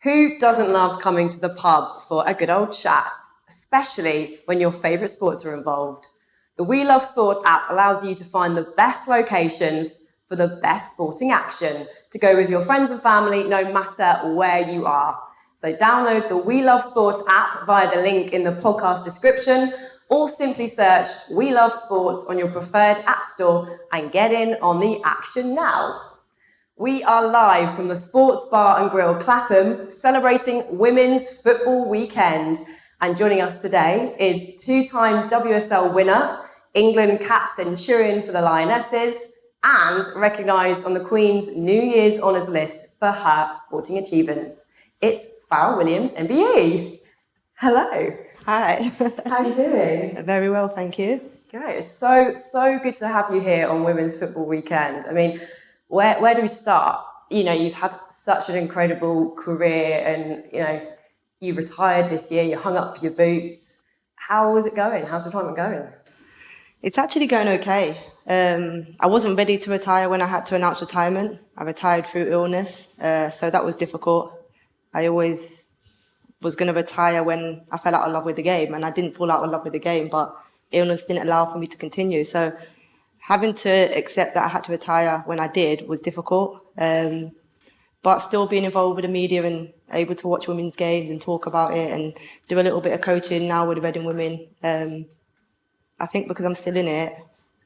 Who doesn't love coming to the pub for a good old chat, especially when your favourite sports are involved? The We Love Sports app allows you to find the best locations for the best sporting action to go with your friends and family, no matter where you are. So download the We Love Sports app via the link in the podcast description, or simply search We Love Sports on your preferred app store and get in on the action now. We are live from the Sports Bar and Grill Clapham, celebrating Women's Football Weekend. And joining us today is two-time WSL winner, England cap centurion for the Lionesses, and recognised on the Queen's New Year's Honours list for her sporting achievements. It's Fara Williams MBE. Hello. Hi. How are you doing? Very well, thank you. Great. It's so good to have you here on Women's Football Weekend. I mean, where do we start? You know, you've had such an incredible career and, you know, you retired this year, you hung up your boots. How is it going? How's retirement going? It's actually going okay. I wasn't ready to retire when I had to announce retirement. I retired through illness, so that was difficult. I always was going to retire when I fell out of love with the game, and I didn't fall out of love with the game, but illness didn't allow for me to continue. So having to accept that I had to retire when I did was difficult. But still being involved with the media and able to watch women's games and talk about it and do a little bit of coaching now with the Reading women. I think because I'm still in it,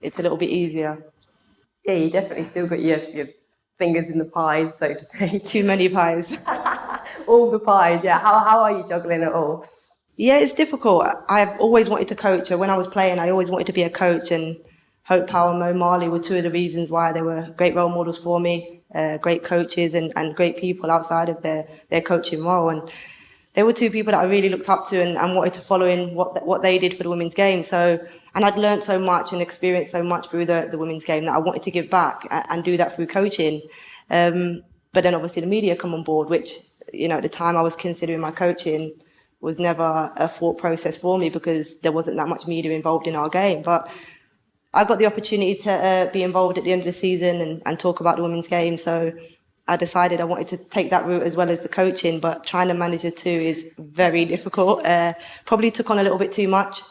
it's a little bit easier. Yeah, you definitely still got your fingers in the pies, so to speak. Too many pies. All the pies, yeah. How are you juggling it all? Yeah, it's difficult. I've always wanted to coach. When I was playing, I always wanted to be a coach, and Hope Powell and Mo Marley were two of the reasons why they were great role models for me, great coaches and great people outside of their coaching role. And they were two people that I really looked up to and wanted to follow in what they did for the women's game. So, and I'd learned so much and experienced so much through the women's game that I wanted to give back and do that through coaching. But then obviously the media come on board, which, you know, at the time I was considering my coaching was never a thought process for me because there wasn't that much media involved in our game. But I got the opportunity to be involved at the end of the season and talk about the women's game. So I decided I wanted to take that route as well as the coaching, but trying to manage the two is very difficult. Probably took on a little bit too much.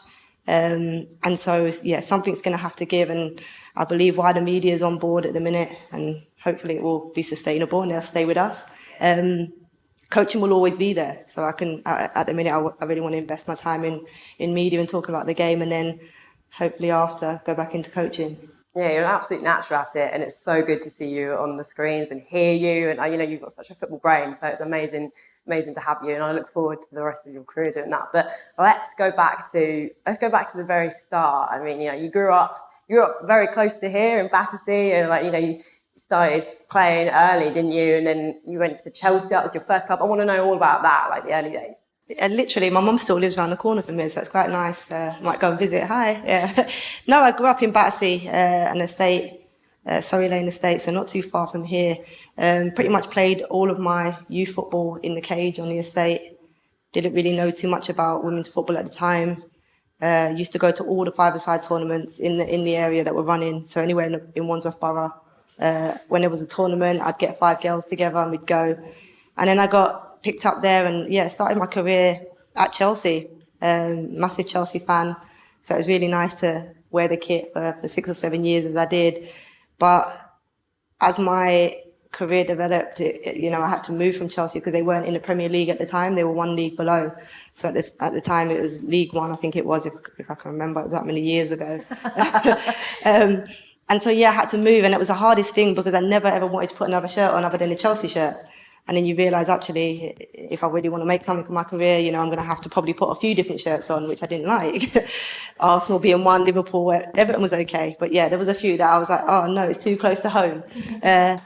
And so, yeah, something's going to have to give. And I believe why the media is on board at the minute, and hopefully it will be sustainable and they'll stay with us. Coaching will always be there. So I can, at the minute, I really want to invest my time in media and talking about the game, and then hopefully after go back into coaching. Yeah, you're an absolute natural at it, and it's so good to see you on the screens and hear you. And you know, you've got such a football brain, so it's amazing to have you. And I look forward to the rest of your career doing that. But let's go back to the very start. I mean, you know, you grew up very close to here in Battersea, and you started playing early, didn't you? And then you went to Chelsea. That was your first club. I want to know all about that, like the early days. And literally, my mum still lives around the corner from me, so it's quite nice. Might go and visit. Hi. Yeah. No, I grew up in Battersea, an estate, Surrey Lane estate, so not too far from here. Pretty much played all of my youth football in the cage on the estate. Didn't really know too much about women's football at the time. Used to go to all the five-a-side tournaments in the area that were running, so anywhere in Wandsworth Borough. When there was a tournament, I'd get 5 girls together and we'd go. And then I got picked up there and started my career at Chelsea. Massive Chelsea fan, so it was really nice to wear the kit for 6 or 7 years as I did. But as my career developed, I had to move from Chelsea because they weren't in the Premier League at the time. They were one league below. So at the time it was League One, I think it was, if I can remember, it was that many years ago. And so, I had to move, and it was the hardest thing because I never ever wanted to put another shirt on other than a Chelsea shirt. And then you realise, actually, if I really want to make something of my career, I'm going to have to probably put a few different shirts on, which I didn't like. Arsenal being one, Liverpool, Everton was okay. But there was a few that I was like, oh no, it's too close to home. And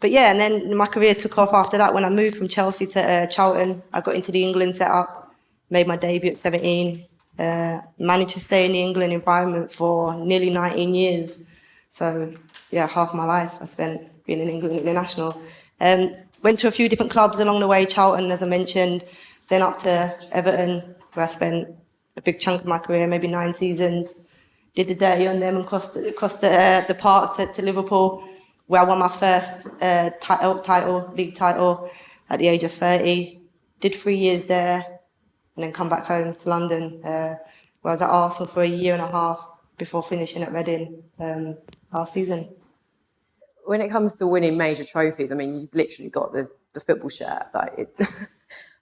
then my career took off after that. When I moved from Chelsea to Charlton, I got into the England setup, made my debut at 17, managed to stay in the England environment for nearly 19 years. So, half my life I spent being in England international. Went to a few different clubs along the way, Charlton, as I mentioned, then up to Everton, where I spent a big chunk of my career, maybe 9 seasons. Did the dirty on them and crossed the park to Liverpool, where I won my first league title. at the age of 30. Did 3 years there and then come back home to London, where I was at Arsenal for a year and a half before finishing at Reading last season. When it comes to winning major trophies, I mean, you've literally got the football shirt. Like,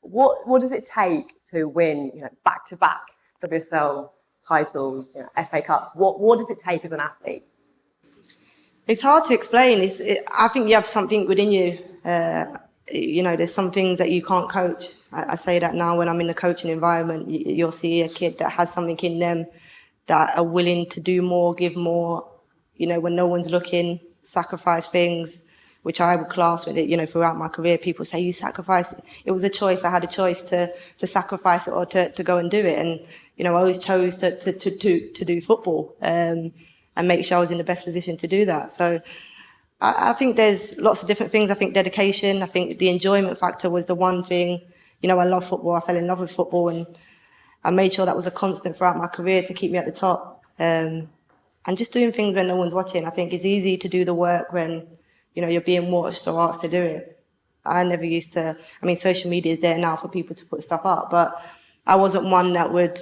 what does it take to win, back-to-back WSL titles, FA Cups? What does it take as an athlete? It's hard to explain. I think you have something within you. There's some things that you can't coach. I say that now when I'm in the coaching environment. You'll see a kid that has something in them that are willing to do more, give more, when no one's looking, sacrifice things, which I would class with it, throughout my career. People say, you sacrificed. It was a choice. I had a choice to sacrifice it or to go and do it. And, I always chose to do football and make sure I was in the best position to do that. So I think there's lots of different things. I think dedication, I think the enjoyment factor was the one thing. I love football. I fell in love with football and I made sure that was a constant throughout my career to keep me at the top. And just doing things when no one's watching. I think it's easy to do the work when, you're being watched or asked to do it. I never used to, social media is there now for people to put stuff up, but I wasn't one that would,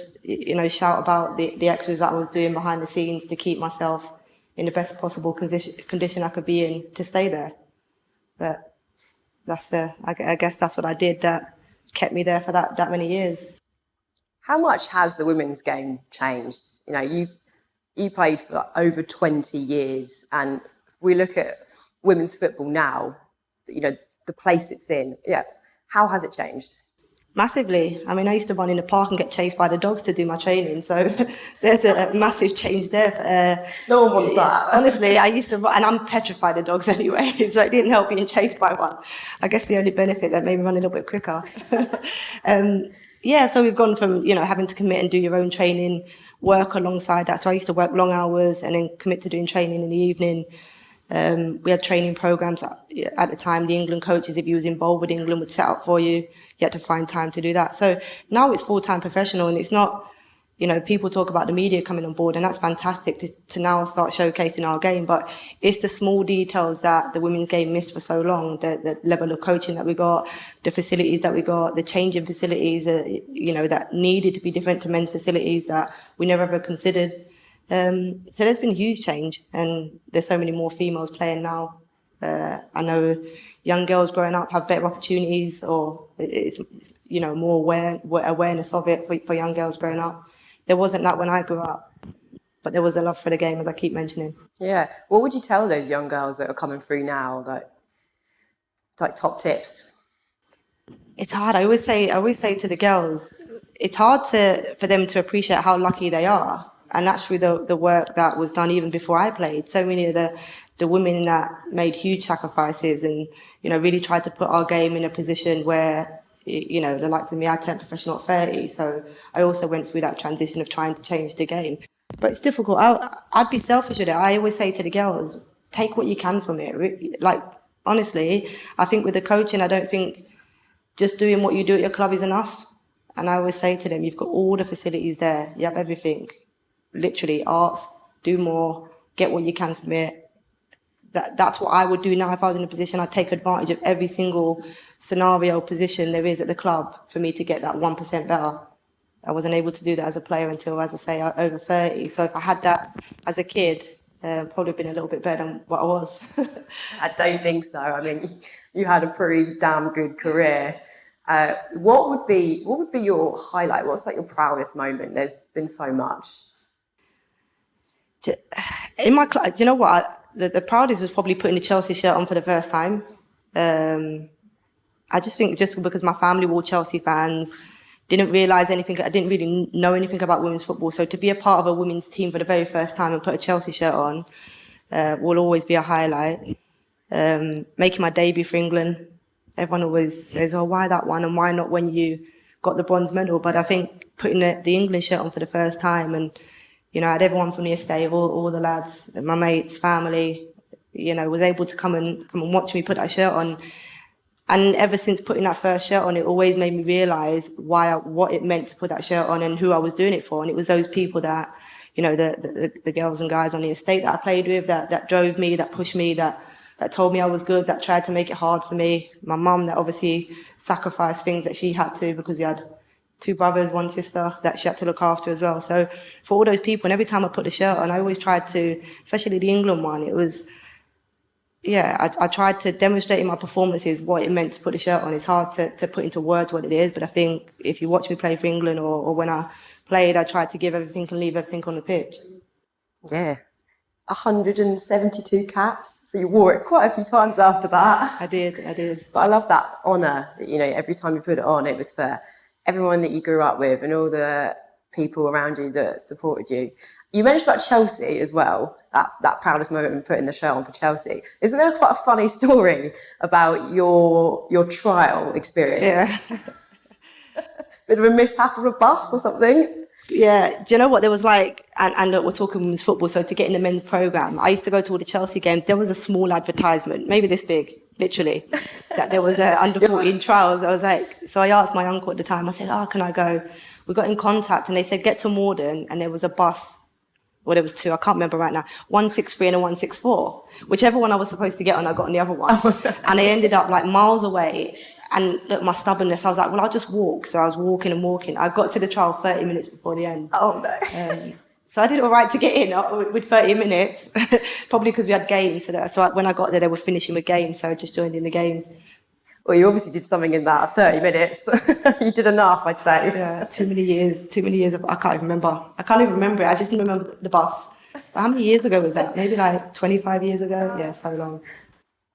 shout about the extras that I was doing behind the scenes to keep myself in the best possible condition I could be in to stay there. But I guess that's what I did that kept me there for that many years. How much has the women's game changed? You played for over 20 years, and if we look at women's football now, the place it's in, how has it changed? Massively. I used to run in the park and get chased by the dogs to do my training, so there's a massive change there. No one wants that. Honestly, I used to run, and I'm petrified of dogs anyway, so it didn't help being chased by one. I guess the only benefit that made me run a little bit quicker. So we've gone from, having to commit and do your own training, work alongside that. So I used to work long hours and then commit to doing training in the evening. We had training programs at the time. The England coaches, if you was involved with England, would set up for you. You had to find time to do that. So now it's full-time professional, and it's not, people talk about the media coming on board, and that's fantastic to now start showcasing our game. But it's the small details that the women's game missed for so long. The level of coaching that we got, the facilities that we got, the change in facilities, that needed to be different to men's facilities that we never ever considered. So there's been a huge change, and there's so many more females playing now. I know young girls growing up have better opportunities, or it's more awareness of it for young girls growing up. There wasn't that when I grew up, but there was a love for the game, as I keep mentioning. Yeah. What would you tell those young girls that are coming through now, like top tips? It's hard. I always say to the girls, it's hard for them to appreciate how lucky they are. And that's through the work that was done even before I played. So many of the women that made huge sacrifices and, really tried to put our game in a position where, the likes of me, I turned professional at 30. So I also went through that transition of trying to change the game. But it's difficult. I'd be selfish with it. I always say to the girls, take what you can from it. Like, honestly, I think with the coaching, I don't think just doing what you do at your club is enough. And I always say to them, you've got all the facilities there. You have everything. Literally, arts, do more, get what you can from it. That's what I would do now if I was in a position. I'd take advantage of every single scenario, position there is at the club for me to get that 1% better. I wasn't able to do that as a player until, as I say, over 30. So if I had that as a kid, probably been a little bit better than what I was. I don't think so. You had a pretty damn good career. What would be your highlight? What's your proudest moment? There's been so much. In my club, you know what? The proudest was probably putting the Chelsea shirt on for the first time. I just think just because my family were all Chelsea fans, didn't realise anything. I didn't really know anything about women's football. So to be a part of a women's team for the very first time and put a Chelsea shirt on will always be a highlight. Making my debut for England, everyone always says, "Oh, why that one and why not when you got the bronze medal?" But I think putting the England shirt on for the first time, and I had everyone from the estate, all the lads, my mates, family, was able to come and watch me put that shirt on. And ever since putting that first shirt on, it always made me realise what it meant to put that shirt on and who I was doing it for. And it was those people that, the girls and guys on the estate that I played with, that drove me, that pushed me, that that told me I was good, that tried to make it hard for me. My mum that obviously sacrificed things that she had to, because we had 2 brothers, 1 sister that she had to look after as well. So for all those people, and every time I put the shirt on, I always tried to, especially the England one, it was, I tried to demonstrate in my performances what it meant to put the shirt on. It's hard to put into words what it is, but I think if you watch me play for England or when I played, I tried to give everything and leave everything on the pitch. Yeah. 172 caps. So you wore it quite a few times after that. I did. But I love that honour that, every time you put it on, it was for everyone that you grew up with and all the people around you that supported you. You mentioned about Chelsea as well, that proudest moment in putting the shirt on for Chelsea. Isn't there quite a funny story about your trial experience? Yeah. Bit of a mishap of a bus or something? Yeah, do you know what? There was and look, we're talking women's football, so to get in the men's programme, I used to go to all the Chelsea games. There was a small advertisement, maybe this big, literally, that there was under 14 trials. I was so I asked my uncle at the time, I said, can I go? We got in contact and they said, get to Morden, and there was a bus, well, there was 2, I can't remember right now, 163 and a 164. Whichever one I was supposed to get on, I got on the other one. And I ended up miles away. And look, my stubbornness, I was well, I'll just walk. So I was walking and walking. I got to the trial 30 minutes before the end. Oh, no. So I did all right to get in with 30 minutes, probably because we had games. So when I got there, they were finishing with games, so I just joined in the games. Well, you obviously did something in that 30 minutes. You did enough, I'd say. Yeah, too many years. I can't even remember. I can't even remember it. I just remember the bus. But how many years ago was that? Maybe 25 years ago? Yeah, so long.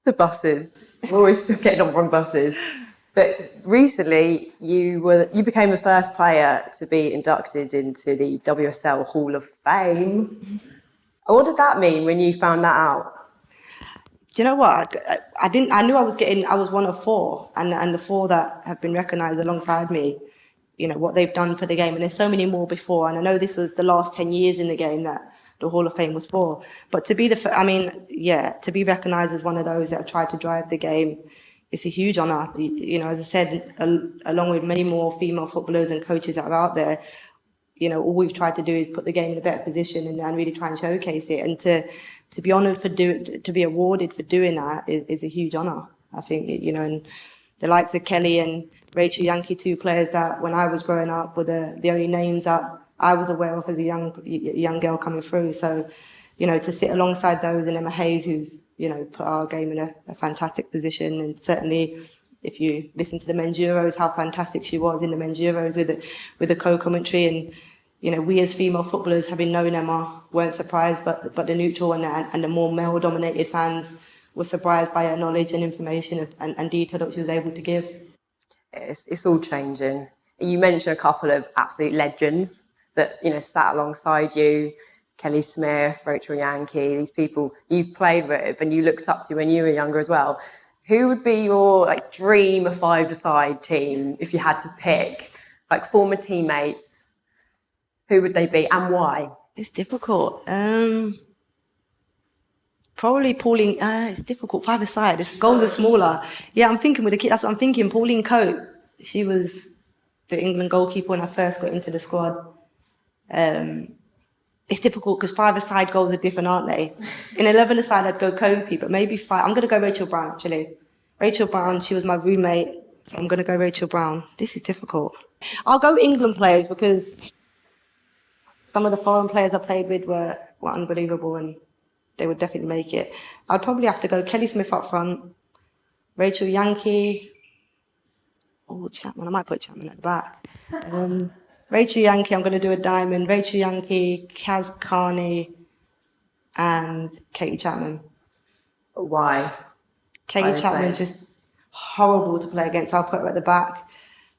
The buses. We're always still getting on wrong buses. But recently, you became the first player to be inducted into the WSL Hall of Fame. What did that mean when you found that out? Do you know what? I didn't. I knew I was one of 4, and the 4 that have been recognised alongside me. What they've done for the game, and there's so many more before. And I know this was the last 10 years in the game that the Hall of Fame was for. But to be to be recognised as one of those that have tried to drive the game, it's a huge honour. As I said, along with many more female footballers and coaches that are out there, all we've tried to do is put the game in a better position and really try and showcase it. And to be honoured to be awarded for doing that is a huge honour. I think, and the likes of Kelly and Rachel Yankee, 2 players that when I was growing up were the only names that I was aware of as a young girl coming through. So, to sit alongside those and Emma Hayes, who's put our game in a fantastic position. And certainly, if you listen to the men's Euros, how fantastic she was in the men's Euros with the co-commentary. And, we as female footballers, having known Emma, weren't surprised, but the neutral and the more male-dominated fans were surprised by her knowledge and information and detail that she was able to give. It's all changing. You mentioned a couple of absolute legends that, sat alongside you. Kelly Smith, Rachel Yankee, these people you've played with and you looked up to when you were younger as well. Who would be your dream 5-a-side team if you had to pick? Former teammates, who would they be and why? It's difficult. Probably Pauline. It's difficult. 5-a-side. The goals are smaller. Yeah, I'm thinking with the kid. That's what I'm thinking. Pauline Cope. She was the England goalkeeper when I first got into the squad. It's difficult because 5-a-side goals are different, aren't they? In 11-a-side, I'd go Kobe, but maybe 5. I'm going to go Rachel Brown, actually. Rachel Brown, she was my roommate, so I'm going to go Rachel Brown. This is difficult. I'll go England players because some of the foreign players I played with were unbelievable and they would definitely make it. I'd probably have to go Kelly Smith up front, Rachel Yankee. Oh, Chapman. I might put Chapman at the back. Rachel Yankee, I'm going to do a diamond. Rachel Yankee, Kaz Carney, and Katie Chapman. Why? Katie Chapman's just horrible to play against. I'll put her at the back.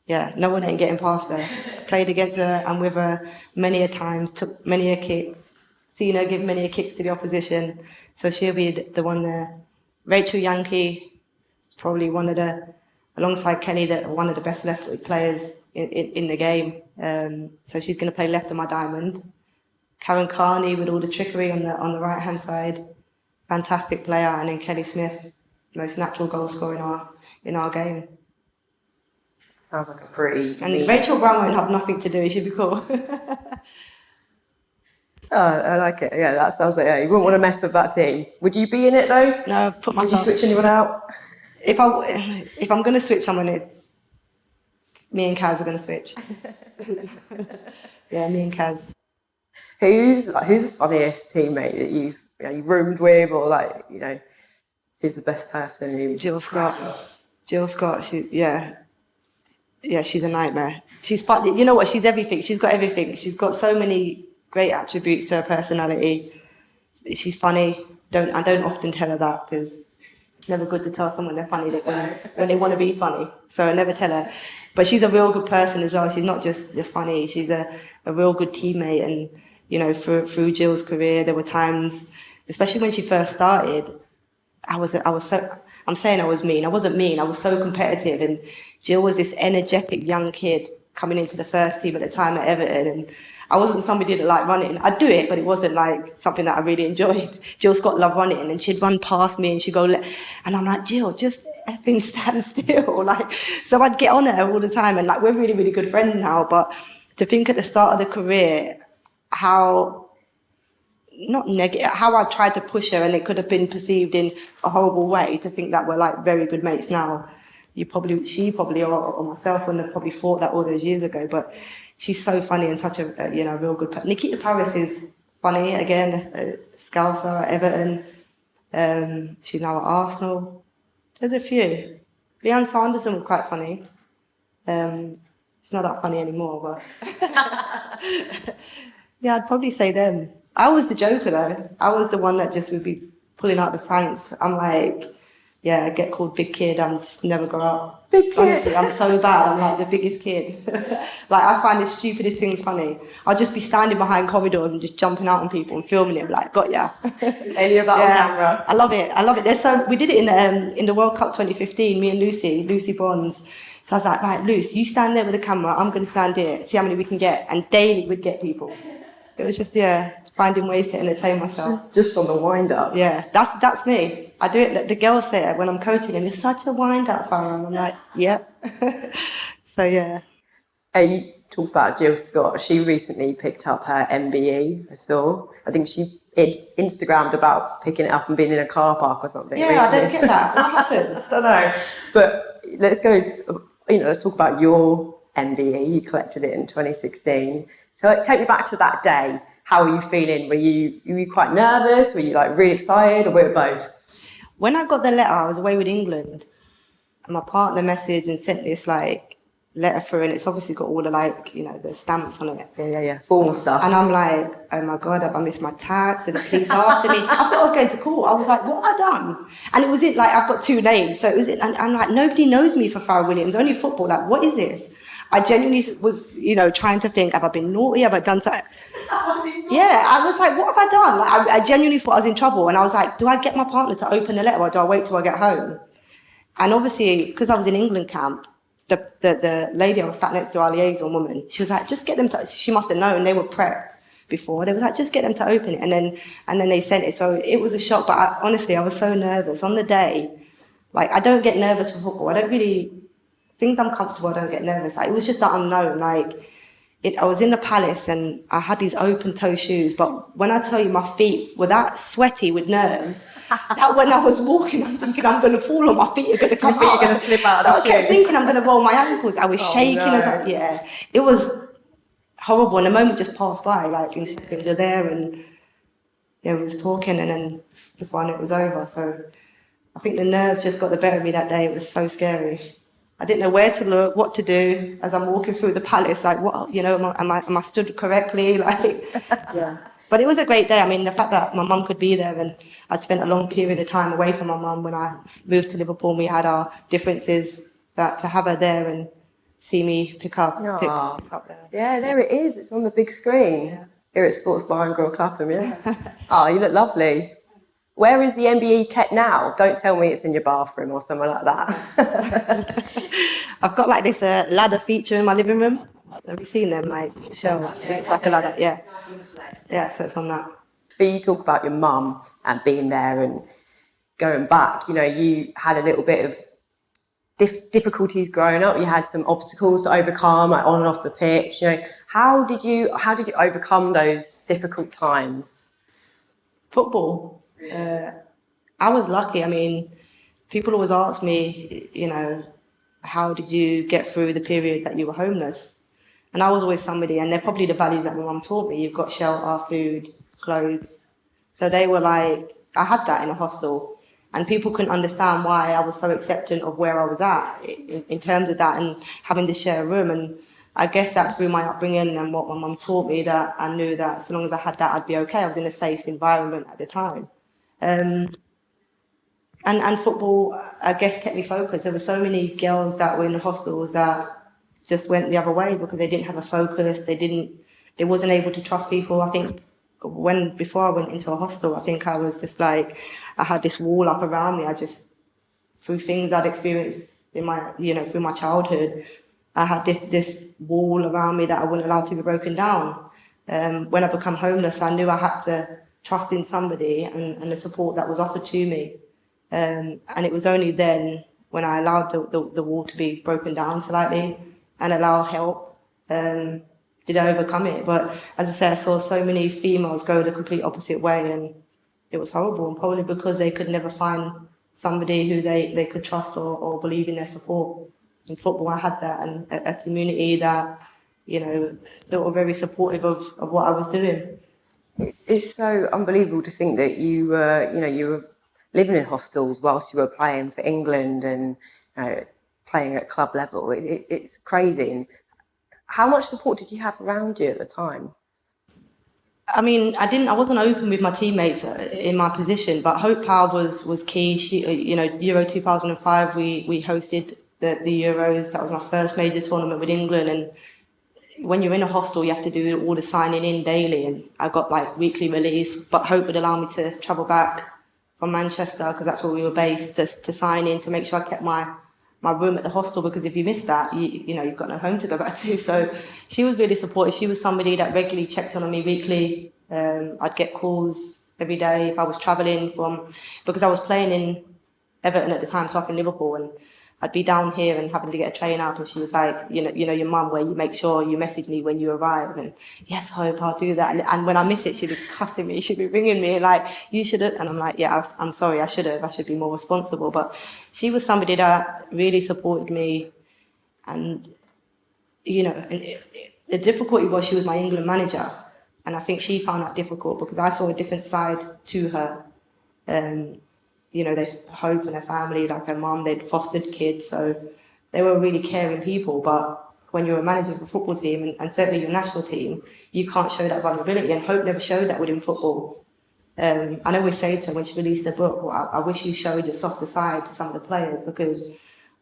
Yeah, no one ain't getting past her. Played against her and with her many a times, took many a kicks, seen her give many a kicks to the opposition. So she'll be the one there. Rachel Yankee, probably alongside Kelly, one of the best left-footed players in the game. So she's going to play left of my diamond. Karen Carney with all the trickery on the right-hand side. Fantastic player. And then Kelly Smith, most natural goal scorer in our game. Sounds like a pretty... And Rachel Brown won't have nothing to do. She'll be cool. Oh, I like it. Yeah, that sounds like, yeah, you wouldn't want to mess with that team. Would you be in it though? No, I've put Would you myself. switch anyone out? If I'm going to switch someone, it's me and Kaz are going to switch. Yeah, me and Kaz. Who's the funniest teammate that you've roomed with, or who's the best person? Jill Scott. Jill Scott. She's a nightmare. She's funny. You know what? She's everything. She's got everything. She's got so many great attributes to her personality. She's funny. I don't often tell her that because it's never good to tell someone they're funny when they want to be funny. So I never tell her. But she's a real good person as well. She's not just funny. She's a real good teammate. And through Jill's career, there were times, especially when she first started, I was so. I'm saying I was mean. I wasn't mean. I was so competitive. And Jill was this energetic young kid coming into the first team at the time at Everton. And I wasn't somebody that liked running. I'd do it, but it wasn't like something that I really enjoyed. Jill Scott loved running, and she'd run past me and she'd go, and I'm like, Jill, just effing stand still. So I'd get on her all the time. And we're really, really good friends now. But to think at the start of the career, how I tried to push her, and it could have been perceived in a horrible way, to think that we're very good mates now. She probably or myself wouldn't have probably thought that all those years ago, but she's so funny and such a real good person. Nikita Paris is funny again, Scouser at Everton. She's now at Arsenal. There's a few. Leanne Sanderson was quite funny. She's not that funny anymore, but yeah, I'd probably say them. I was the joker though. I was the one that just would be pulling out the pranks. I'm like, yeah, I get called big kid. I'm just never grow up. Big kid. Honestly, I'm so bad. I'm the biggest kid. I find the stupidest things funny. I'll just be standing behind corridors and just jumping out on people and filming it. Got ya. Any of that on camera? I love it. We did it in the World Cup 2015. Me and Lucy Bronze. So I was like, right, Luce, you stand there with the camera. I'm going to stand here. See how many we can get. And daily we'd get people. It was just finding ways to entertain myself. Just on the wind up. Yeah, that's me. I do it. The girls say it when I'm coaching, and you're such a wind up, Farah. And I'm like, yep. So yeah. You talked about Jill Scott. She recently picked up her MBE. I saw. I think she Instagrammed about picking it up and being in a car park or something. Yeah, recently. I don't get that. What happened? I don't know. But let's go. Let's talk about your MBE. You collected it in 2016. So take me back to that day. How were you feeling? Were you quite nervous? Were you really excited, or were it both? When I got the letter, I was away with England, and my partner messaged and sent this letter through, and it's obviously got all the the stamps on it. Yeah, formal stuff. And I'm like, oh my God, have I missed my tax? And the police after me. I thought I was going to court. I was like, what have I done? And it was I've got two names, so it was and I'm like, nobody knows me for Fara Williams, only football. What is this? I genuinely was, trying to think, have I been naughty? Have I done something? Yeah, I was like, what have I done? I genuinely thought I was in trouble. And I was like, do I get my partner to open the letter, or do I wait till I get home? And obviously, because I was in England camp, the lady I was sat next to, our liaison woman, she was like, just get them to, she must have known, they were prepped before. They was like, just get them to open it. And then they sent it. So it was a shock. But honestly, I was so nervous. On the day, I don't get nervous for football. Things I'm comfortable, I don't get nervous. It was just that unknown. I was in the palace and I had these open toe shoes, but when I tell you my feet were that sweaty with nerves, that when I was walking, I'm thinking I'm going to fall, or my feet are going to come out. Your feet are going to slip out. So I kept thinking I'm going to roll my ankles. I was shaking. No. It was horrible. And the moment just passed by, we were there and we was talking, and then before I knew it was over. So I think the nerves just got the better of me that day. It was so scary. I didn't know where to look, what to do as I'm walking through the palace. What, am I stood correctly? Yeah. But it was a great day. I mean, the fact that my mum could be there, and I'd spent a long period of time away from my mum when I moved to Liverpool, and we had our differences, that to have her there and see me pick up there. Yeah, there it is. It's on the big screen here at Sports Bar and Grill Clapham. Yeah. Oh, you look lovely. Where is the MBE kept now? Don't tell me it's in your bathroom or somewhere like that. I've got this ladder feature in my living room. Have you seen them? Shelves. It's like a ladder, yeah. Yeah, so it's on that. But you talk about your mum and being there and going back. You had a little bit of difficulties growing up. You had some obstacles to overcome, on and off the pitch. How did you overcome those difficult times? Football. I was lucky. I mean, people always ask me, how did you get through the period that you were homeless? And I was always somebody, and they're probably the values that my mum taught me. You've got shelter, food, clothes. So they were like, I had that in a hostel, and people couldn't understand why I was so accepting of where I was at in terms of that and having to share a room. And I guess that's through my upbringing and what my mum taught me, that I knew that so long as I had that, I'd be okay. I was in a safe environment at the time. And football, I guess, kept me focused. There were so many girls that were in the hostels that just went the other way because they didn't have a focus. They wasn't able to trust people. I think before I went into a hostel, I think I was just like, I had this wall up around me. I just, through things I'd experienced in my, through my childhood, I had this wall around me that I wasn't allowed to be broken down. When I became homeless, I knew I had to trust in somebody and the support that was offered to me. And it was only then when I allowed the wall to be broken down slightly and allow help, did I overcome it. But as I say, I saw so many females go the complete opposite way, and it was horrible. And probably because they could never find somebody who they could trust or believe in their support. In football, I had that, and a community that, they were very supportive of what I was doing. It's so unbelievable to think that you were living in hostels whilst you were playing for England and playing at club level. It's crazy. And how much support did you have around you at the time? I mean, I wasn't open with my teammates in my position, but Hope Powell was key. She, Euro 2005, we hosted the Euros. That was my first major tournament with England. And when you're in a hostel, you have to do all the signing in daily. And I got like weekly release, but Hope would allow me to travel back from Manchester, because that's where we were based, to sign in, to make sure I kept my room at the hostel, because if you miss that, you've got no home to go back to. So she was really supportive. She was somebody that regularly checked on me weekly. I'd get calls every day if I was travelling because I was playing in Everton at the time, so up in Liverpool, and I'd be down here and having to get a train out, and she was like, your mum, where you make sure you message me when you arrive. And yes, Hope, I'll do that. And when I miss it, she'd be cussing me, she'd be ringing me like, you should have. And I'm like, yeah, I'm sorry, I should be more responsible. But she was somebody that really supported me. And, the difficulty was she was my England manager. And I think she found that difficult because I saw a different side to her. They Hope and her family, like her mum, they'd fostered kids, so they were really caring people. But when you're a manager of a football team, and certainly your national team, you can't show that vulnerability, and Hope never showed that within football. And I always say to her when she released her book, well, I wish you showed your softer side to some of the players, because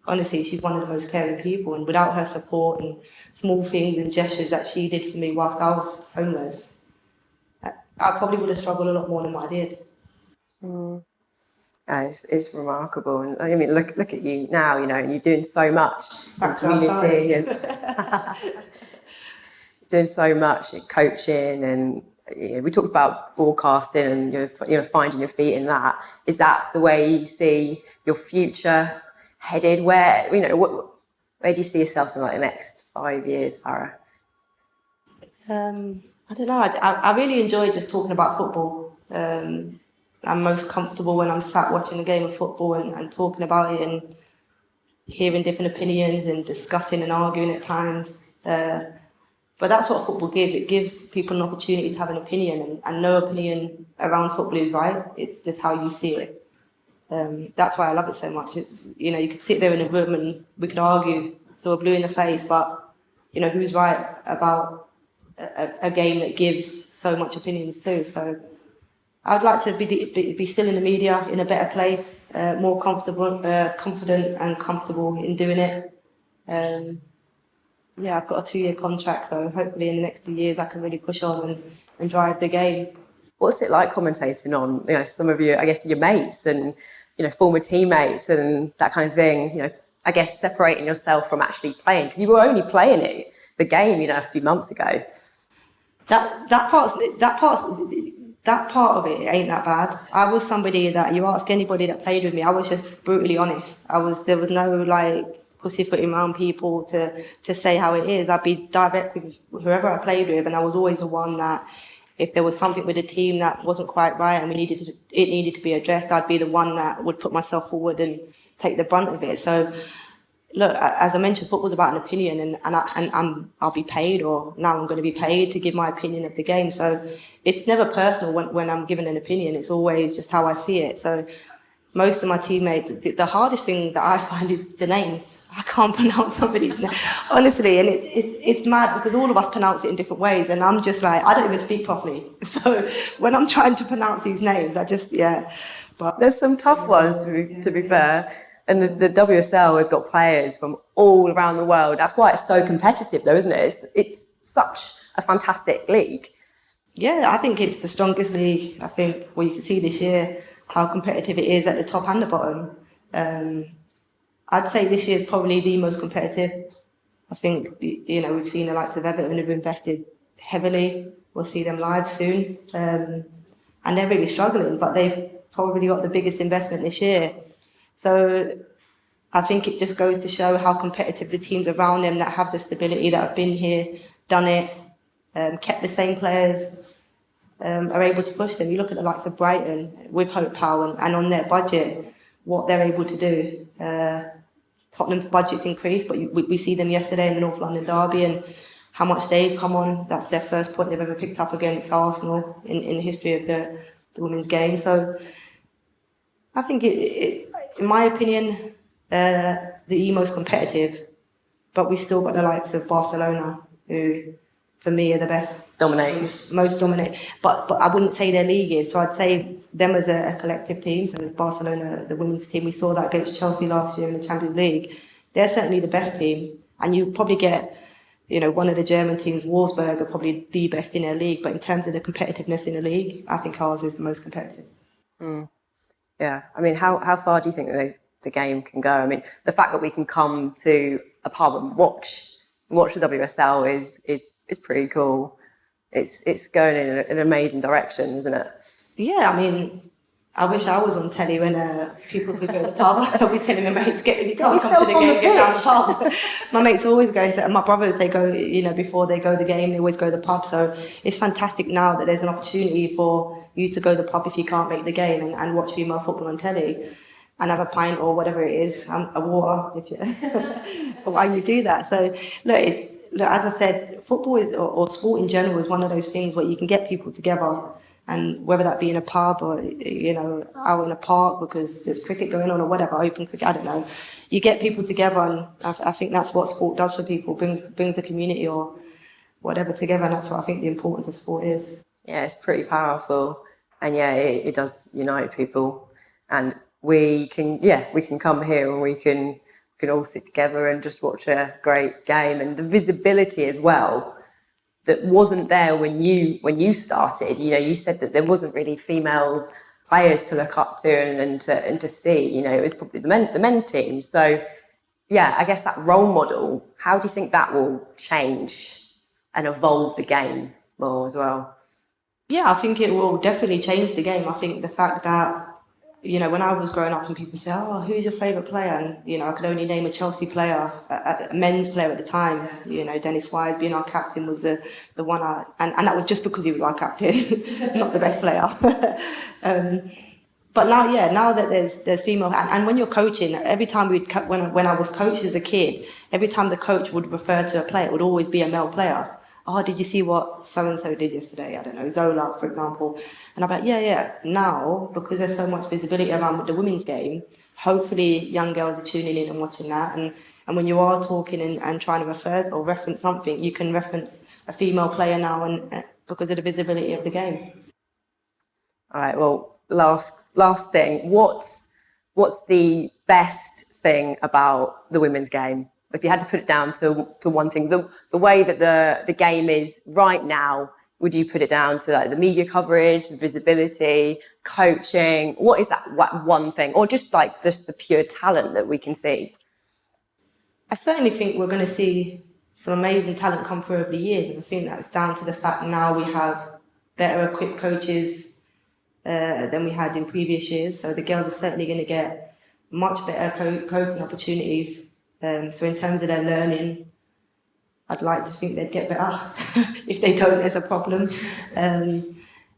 honestly, she's one of the most caring people, and without her support and small things and gestures that she did for me whilst I was homeless, I probably would have struggled a lot more than what I did. It's remarkable, and I mean, look at you now. And you're doing so much in community, and doing so much in coaching, and we talked about broadcasting, and you're finding your feet in that. Is that the way you see your future headed? Where where do you see yourself in like the next 5 years, Farah? I don't know. I really enjoy just talking about football. I'm most comfortable when I'm sat watching a game of football and talking about it and hearing different opinions and discussing and arguing at times. But that's what football gives. It gives people an opportunity to have an opinion, and no opinion around football is right. It's just how you see it. That's why I love it so much. It's, you could sit there in a room and we could argue till we're blue in the face, but who's right about a game that gives so much opinions too. So I'd like to be still in the media in a better place, more confident and comfortable in doing it. I've got a 2-year contract, so hopefully in the next 2 years I can really push on and drive the game. What's it like commentating on some of your, I guess, your mates and former teammates and that kind of thing? I guess separating yourself from actually playing, because you were only playing the game a few months ago. That part of it ain't that bad. I was somebody that you ask anybody that played with me, I was just brutally honest. There was no like pussyfooting around people to say how it is. I'd be direct with whoever I played with, and I was always the one that if there was something with the team that wasn't quite right and it needed to be addressed, I'd be the one that would put myself forward and take the brunt of it. So look, as I mentioned, football's about an opinion, and I'll be paid, or now I'm going to be paid to give my opinion of the game. So it's never personal when I'm given an opinion. It's always just how I see it. So most of my teammates, the hardest thing that I find is the names. I can't pronounce somebody's name, honestly, and it's mad because all of us pronounce it in different ways, and I'm just like, I don't even speak properly. So when I'm trying to pronounce these names, I just, yeah. But there's some tough ones, to be fair. And the WSL has got players from all around the world. That's why it's so competitive, though, isn't it? It's such a fantastic league. Yeah, I think it's the strongest league. I think, well, you can see this year how competitive it is at the top and the bottom. I'd say this year is probably the most competitive. I think, we've seen the likes of Everton who've invested heavily. We'll see them live soon. And they're really struggling, but they've probably got the biggest investment this year. So I think it just goes to show how competitive the teams around them that have the stability, that have been here, done it, kept the same players, are able to push them. You look at the likes of Brighton with Hope Powell and on their budget, what they're able to do. Tottenham's budget's increased, but we see them yesterday in the North London derby and how much they've come on. That's their first point they've ever picked up against Arsenal in the history of the women's game. So I think, in my opinion, the most competitive, but we still got the likes of Barcelona, who for me are the best, most dominate. But I wouldn't say their league is. So I'd say them as a collective team. So Barcelona, the women's team, we saw that against Chelsea last year in the Champions League. They're certainly the best team, and you probably get, one of the German teams, Wolfsburg, are probably the best in their league. But in terms of the competitiveness in the league, I think ours is the most competitive. Yeah, I mean, how far do you think the game can go? I mean, the fact that we can come to a pub and watch the WSL is pretty cool. It's going in an amazing direction, isn't it? Yeah, I mean, I wish I was on telly when people could go to the pub. I'll be telling my mates, you can't come to the game, get down the pub. My mates are always going to, and my brothers, they go, before they go to the game, they always go to the pub. So it's fantastic now that there's an opportunity for you to go to the pub if you can't make the game and watch female football on telly and have a pint or whatever it is, a water, while you do that. So look, as I said, football is, or sport in general, is one of those things where you can get people together. And whether that be in a pub or, out in a park because there's cricket going on or whatever, open cricket, I don't know. You get people together, and I think that's what sport does for people, brings the community or whatever together, and that's what I think the importance of sport is. Yeah, it's pretty powerful. And yeah, it does unite people. And we can come here and we can all sit together and just watch a great game. And the visibility as well, that wasn't there when you started. You said that there wasn't really female players to look up to and to see. It was probably the men's team. So yeah, I guess that role model, how do you think that will change and evolve the game more as well? Yeah, I think it will definitely change the game. I think the fact that, when I was growing up and people say, oh, who's your favourite player? And, I could only name a Chelsea player, a men's player at the time. Dennis Wise being our captain was the one and that was just because he was our captain, not the best player. But now that there's female, and when you're coaching, every time when I was coached as a kid, every time the coach would refer to a player, it would always be a male player. Oh, did you see what so-and-so did yesterday? I don't know, Zola, for example. And I'm like, yeah. Now, because there's so much visibility around the women's game, hopefully young girls are tuning in and watching that. And when you are talking and trying to refer or reference something, you can reference a female player now and because of the visibility of the game. All right, well, last thing. What's the best thing about the women's game? If you had to put it down to one thing, the way that the game is right now, would you put it down to like the media coverage, the visibility, coaching? What is that one thing? Or just the pure talent that we can see? I certainly think we're going to see some amazing talent come through over the years. And I think that's down to the fact now we have better equipped coaches than we had in previous years. So the girls are certainly going to get much better coping opportunities So in terms of their learning, I'd like to think they'd get better. If they don't, there's a problem. The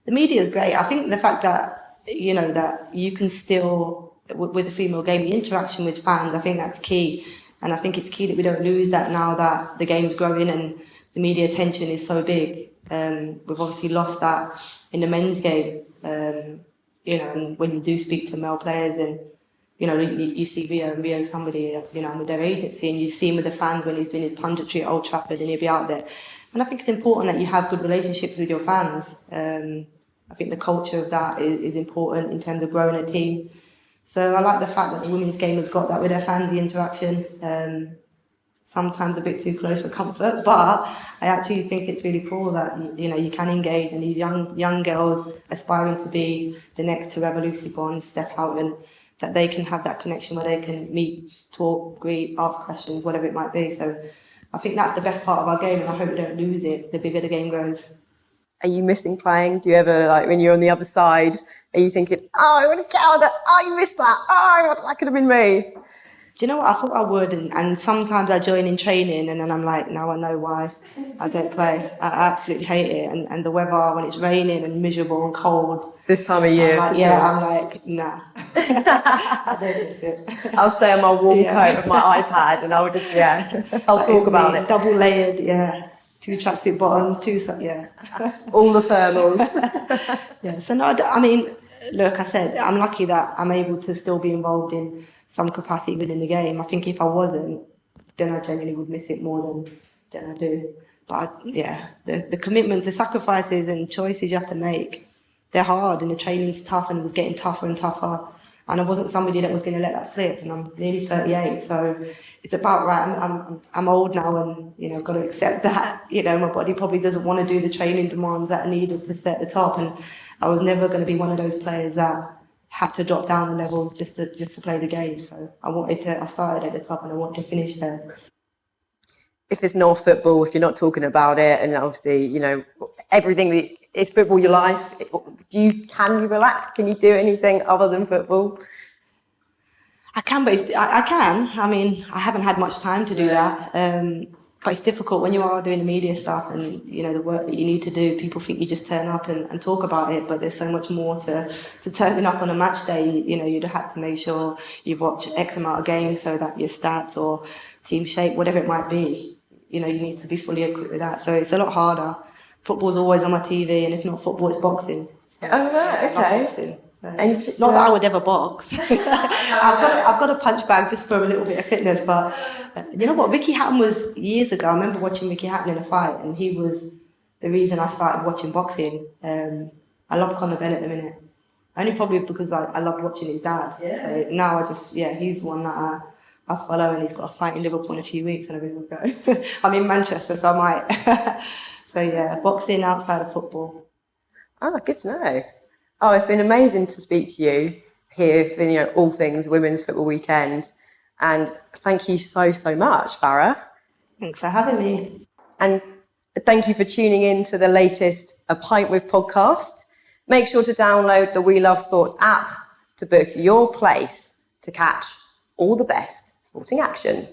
media is great. I think the fact that, that you can still, with the female game, the interaction with fans, I think that's key. And I think it's key that we don't lose that now that the game's growing and the media attention is so big. We've obviously lost that in the men's game. And when you do speak to male players and, you see Rio's somebody, with their agency, and you see him with the fans when he's doing his punditry at Old Trafford and he'll be out there. And I think it's important that you have good relationships with your fans. I think the culture of that is important in terms of growing a team. So I like the fact that the women's game has got that with their fans, the interaction. Sometimes a bit too close for comfort, but I actually think it's really cool that you can engage, and these young girls aspiring to be the next Teresa Lucy Bond step out, and that they can have that connection where they can meet, talk, greet, ask questions, whatever it might be. So I think that's the best part of our game, and I hope we don't lose it the bigger the game grows. Are you missing playing? Do you ever, when you're on the other side, are you thinking, I want to get out of that, you missed that, that could have been me? Do you know what? I thought I would, and sometimes I join in training and then I'm like, now I know why I don't play. I absolutely hate it. And the weather, when it's raining and miserable and cold. This time of year, I'm like, nah. I don't miss it. I'll stay on my warm coat with my iPad and I'll just, I'll talk about it. Double layered, 2 tracksuit bottoms, all the thermals. So no, I mean, look, I said, I'm lucky that I'm able to still be involved in some capacity within the game. I think if I wasn't, then I genuinely would miss it more than I do. But the commitments, the sacrifices and choices you have to make, they're hard, and the training's tough, and it was getting tougher and tougher. And I wasn't somebody that was going to let that slip, and I'm nearly 38, so it's about right. I'm old now, and I've got to accept that. My body probably doesn't want to do the training demands that are needed to stay at the top, and I was never going to be one of those players that had to drop down the levels just to play the game. So I started at the top, and I want to finish there. If it's not football, if you're not talking about it, and obviously, everything that is football your life, can you relax? Can you do anything other than football? I can, but I can. I mean, I haven't had much time to do that. But it's difficult when you are doing the media stuff and, the work that you need to do. People think you just turn up and talk about it, but there's so much more to turning up on a match day. You'd have to make sure you've watched X amount of games so that your stats or team shape, whatever it might be, you need to be fully equipped with that. So it's a lot harder. Football's always on my TV, and if not football, it's boxing. Oh, right, okay. Not that I would ever box. I've got a punch bag just for a little bit of fitness, but you know what? Ricky Hatton was years ago. I remember watching Ricky Hatton in a fight, and he was the reason I started watching boxing. I love Conor Benn at the minute, only probably because I loved watching his dad. So now he's one that I follow, and he's got a fight in Liverpool in a few weeks, and I really will go. I'm in Manchester, so I might. So boxing outside of football. Oh, good to know. Oh, it's been amazing to speak to you here for all things Women's Football Weekend, and thank you so much, Farah. Thanks for having me. And thank you for tuning in to the latest A Pint With podcast. Make sure to download the We Love Sports app to book your place to catch all the best sporting action.